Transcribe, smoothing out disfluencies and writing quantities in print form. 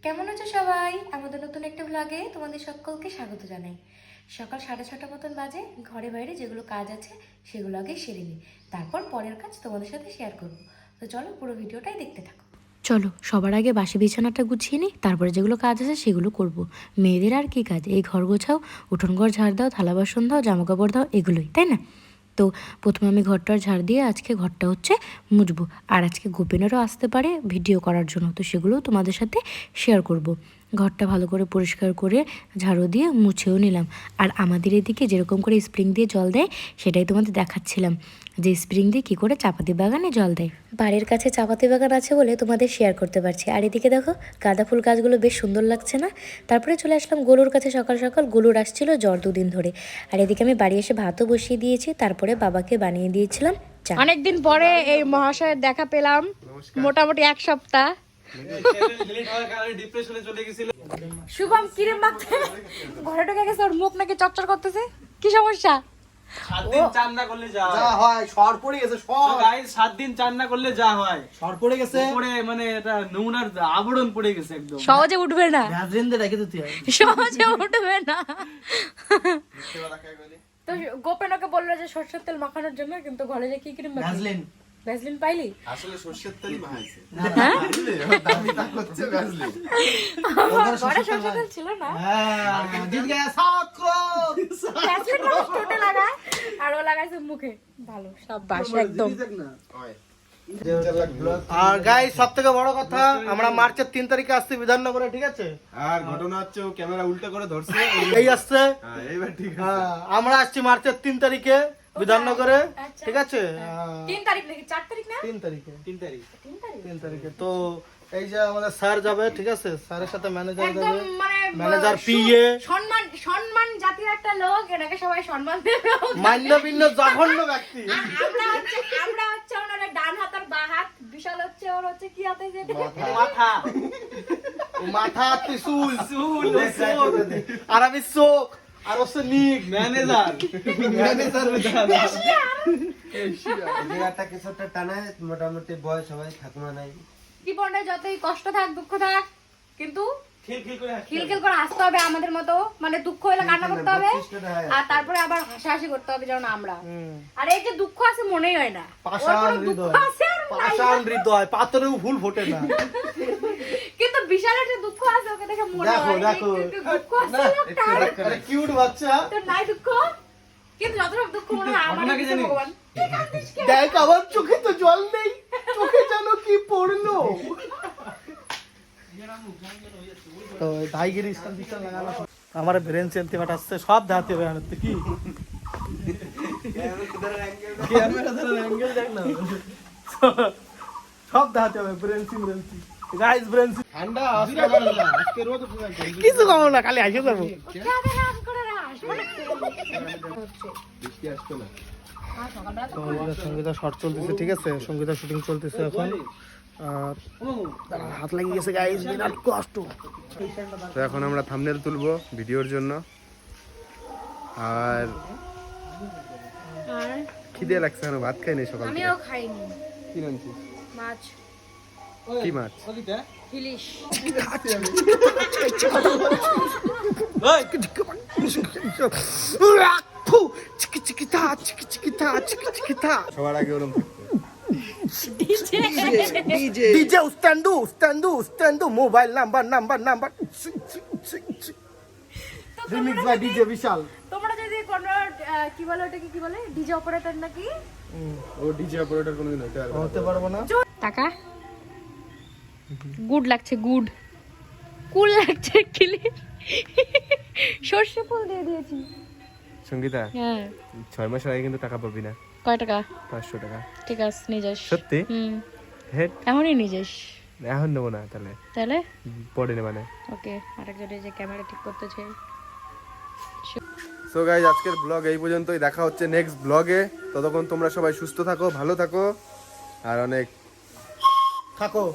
কেমন আছো সবাই? আমাদের নতুন একটা ব্লগে তোমাদের সকলকে স্বাগত জানাই। সকাল 6:30 মতন বাজে। ঘরে বাইরে যেগুলো কাজ আছে সেগুলো আগে সেরে নিই, তারপর পরের কাজ তোমাদের সাথে শেয়ার করব। তো চলো পুরো ভিডিওটাই দেখতে থাকো। চলো সবার আগে বাসি বিছানাটা গুছিয়ে নিই, তারপরে যেগুলো কাজ আছে সেগুলো করব। মেয়েদের আর কি কাজ, এই ঘর গোছাও, উঠোন ঘর ঝাড় দাও, থালা বাসন দাও, জামা কাপড় দাও, এগুলোই, তাই না? তো প্রথমে আমি ঘরটার ঝাড় দিয়ে আজকে ঘরটা হচ্ছে মুছবো। আর আজকে গোপেনেরও আসতে পারে ভিডিও করার জন্য, তো সেগুলোও তোমাদের সাথে শেয়ার করব। ঘরটা ভালো করে পরিষ্কার করে ঝাড়ু দিয়ে মুছেও নিলাম। আর আমাদের এদিকে যেরকম করে স্প্রিং দিয়ে জল দেয় সেটাই তোমাদের দেখাচ্ছিলাম, যে স্প্রিং দিয়ে কী করে চাপাতি বাগানে জল দেয়। বাড়ির কাছে চাপাতি বাগান আছে বলে তোমাদের শেয়ার করতে পারছি। আর এদিকে দেখো গাঁদা ফুল গাছগুলো বেশ সুন্দর লাগছে না? তারপরে চলে আসলাম গোলুর কাছে সকাল সকাল। গোলুর আসছিল জ্বর 2 দিন ধরে। আর এদিকে আমি বাড়ি এসে ভাতও বসিয়ে দিয়েছি, তারপরে বাবাকে বানিয়ে দিয়েছিলাম চা। অনেকদিন পরে এই মহাশয়ের দেখা পেলাম, মোটামুটি 1 সপ্তাহ। শুভম কিরে মাখতে ঘরে ঢুকে গেছে, ওর মুখ নাকি চকচক করতেছে, কি সমস্যা? 7 দিন চান না করলে যা হয়, সর পড়ে গেছে। সর গাইস, 7 দিন চান না করলে যা হয়, সর পড়ে গেছে। উপরে মানে এটা নমুনার আবরণ পড়ে গেছে, একদম সহজে উঠবে না, ভ্যাসলিন দিয়ে রেখে দিতে হয়, সহজে উঠবে না। তো গোপেনকে বললো যে সরষের তেল মাখানোর জন্য, কিন্তু ঘরে যে কি ক্রিম ভ্যাসলিন ভ্যাসলিন পাইলি? আসলে সরষের তেলই মাখাইছে। হ্যাঁ দামি তা হচ্ছে ভ্যাসলিন। ঘরে সরষের তেল ছিল না। হ্যাঁ জিত গয়া সাকরো। ভ্যাসলিন মানুষ ঠোঁটে লাগায় আর ও লাগাইছে মুখে। ভালো সাবাস একদম। হয়। আর গাইস সবথেকে বড় কথা, আমরা মার্চের 3 তারিখে আসছি বিধাননগরে, ঠিক আছে? আর ঘটনা হচ্ছে ও ক্যামেরা উল্টো করে ধরছে। এই আসছে। হ্যাঁ, এইবার ঠিক আছে। হ্যাঁ, আমরা আসছি মার্চের 3 তারিখে বিধাননগরে, ঠিক আছে? 3 তারিখ নাকি 4 তারিখ না? 3 তারিখে। 3 তারিখ। 3 তারিখে। তো এই যে আমাদের স্যার যাবে, ঠিক আছে? স্যারের সাথে ম্যানেজার একদম যাবে, মানে ম্যানেজার পিএ। সম্মান সম্মান জাতির একটা লোক, এটাকে সবাই সম্মান দেবে। মান্যবিন্য জঘন্য ব্যক্তি। আমরা হচ্ছে ওনার ডান হাত আর বাঁ হাত, বিশাল হচ্ছে ওর হচ্ছে কি হাতে যেটা মাথা, ও মাথা ত্রিশূল, আর আমি চোখ, আর হচ্ছে নিক ম্যানেজার। একটা কিছুটা টানায়, মোটামুটি বয়স সবাই ঠাকুমা নাই। জীবনে যতই কষ্ট থাক দুঃখ থাক, কিন্তু খিলখিল খিলখিল করে হাসতে হবে আমাদের মতো। মানে দুঃখ হলে কান্না করতে হবে, আর তারপরে আবার হাসাহাসি করতে হবে, যেমন আমরা। আর এই যে দুঃখ আছে মনেই হয় না, পাষাণ হৃদয়, পাষাণ হৃদয়, পাথরেও ফুল ফোটে না। কিন্তু বিশালের যে দুঃখ আছে ওকে দেখে মনে দেখো, হয় দেখো। একটু দুঃখ আছে লোকটার। আরে কিউট বাচ্চা। তো নাই দুঃখ, কিন্তু যত সব দুঃখ মনে হয় আমার কাছে ভগবান। কি কাঁদিস কেন? দেখ আমার চোখে তো জল নেই, চোখে যেন কি পড়লো। তো দাইগিরি স্থান লাগানো আমার ব্রেন চেনতে পাঠাচ্ছে, সব দাঁতে বেড়াতে কি ক্যামেরা ধরে অ্যাঙ্গেল দেখ না, সব দাঁতে হবে। ব্রেন সিম গাইস, ব্রেন সিম ঠান্ডা আজকে আমার না, আজকে রোদ উঠে যায়। কিছু কম না, খালি আইসে করবো। খেয়ালে রাগ করে রাস, মানে বৃষ্টি আসতো না। তো সঙ্গীতা শর্ট চলতেছে, ঠিক আছে? সঙ্গীতা শুটিং চলতেছে এখন। আর হাত লাগিয়ে গেছে গাইস, বিরাট কষ্ট। তো এখন আমরা থাম্বনেল তুলবো ভিডিওর জন্য। আর খিদে লাগছে, এখন ভাত খাই নাই সকাল থেকে। আমিও খাইনি। কি রাঁধছিস? মাছ, কি মাছ? ইলিশ। সবার আগে ওরম ডিজে উস্তান্দু mobile number remix by DJ Bishal. তোমরা যদি কোন কি বলে ওটাকে, কি বলে ডিজে অপারেটর নাকি? ও ডিজে অপারেটর কোনোদিন হতে পারবে না। হতে পারবো না। টাকা গুড লাগছে, গুড কুল লাগছে, ক্লিন। সর্ষে ফুল দিয়ে দিয়েছি। সঙ্গীতা, হ্যাঁ 6 মাস আগে কিন্তু টাকা পাবি না। কয় টাকা? 500 টাকা। ঠিক আছে নিয়ে যাস। সত্যি? হেড এমনই নিয়ে যাস। এখন নেবো না, তাহলে তাহলে পরে নেবা না। ওকে। আরেকজনের যে ক্যামেরা ঠিক করতেছে। সো গাইজ, আজকের ব্লগ এই পর্যন্তই। দেখা হচ্ছে নেক্সট ব্লগে। ততক্ষণ তোমরা সবাই সুস্থ থাকো, ভালো থাকো, আর অনেক থাকো।